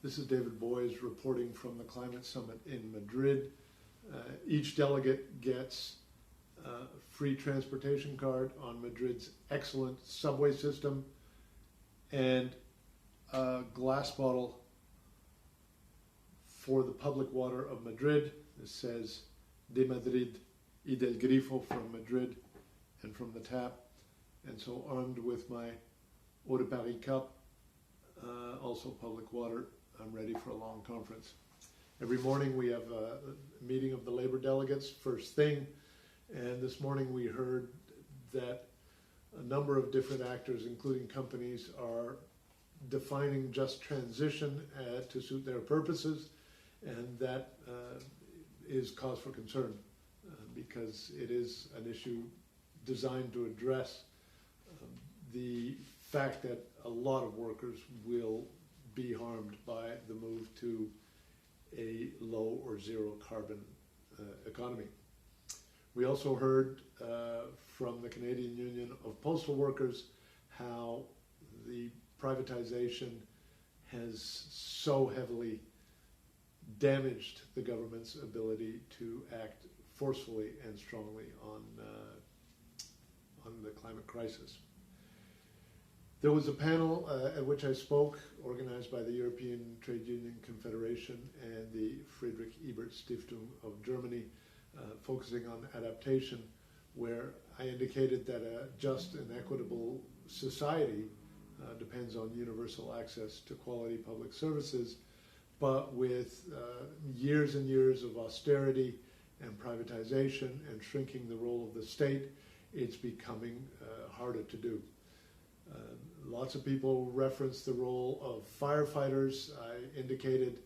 This is David Boyes reporting from the Climate Summit in Madrid. Each delegate gets a free transportation card on Madrid's excellent subway system and a glass bottle for the public water of Madrid. This says de Madrid y del Grifo, from Madrid and from the tap. And so, armed with my Eau de Paris cup, also public water, I'm ready for a long conference. Every morning we have a meeting of the labor delegates, first thing, and this morning we heard that a number of different actors, including companies, are defining just transition to suit their purposes, and that is cause for concern because it is an issue designed to address the fact that a lot of workers will be harmed by the move to a low or zero carbon economy. We also heard from the Canadian Union of Postal Workers how the privatization has so heavily damaged the government's ability to act forcefully and strongly on the climate crisis. There was a panel at which I spoke, organized by the European Trade Union Confederation and the Friedrich Ebert Stiftung of Germany, focusing on adaptation, where I indicated that a just and equitable society depends on universal access to quality public services, but with years and years of austerity and privatization and shrinking the role of the state, it's becoming harder to do. Lots of people reference the role of firefighters. I indicated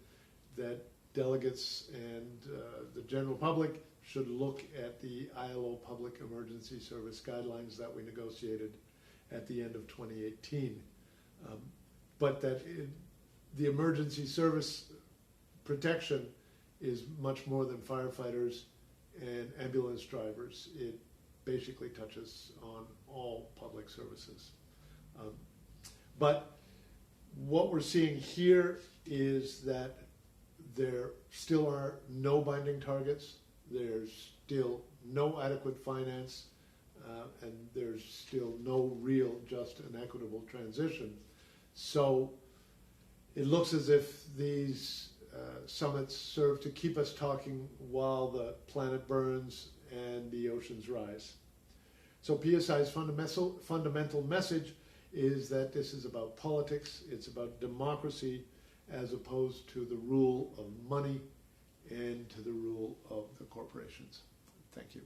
that delegates and the general public should look at the ILO Public Emergency Service guidelines that we negotiated at the end of 2018. But that the emergency service protection is much more than firefighters and ambulance drivers. It basically touches on all public services. But what we're seeing here is that there still are no binding targets, there's still no adequate finance, and there's still no real just and equitable transition. So it looks as if these summits serve to keep us talking while the planet burns and the oceans rise. So PSI's fundamental message is that this is about politics, it's about democracy, as opposed to the rule of money and to the rule of the corporations. Thank you.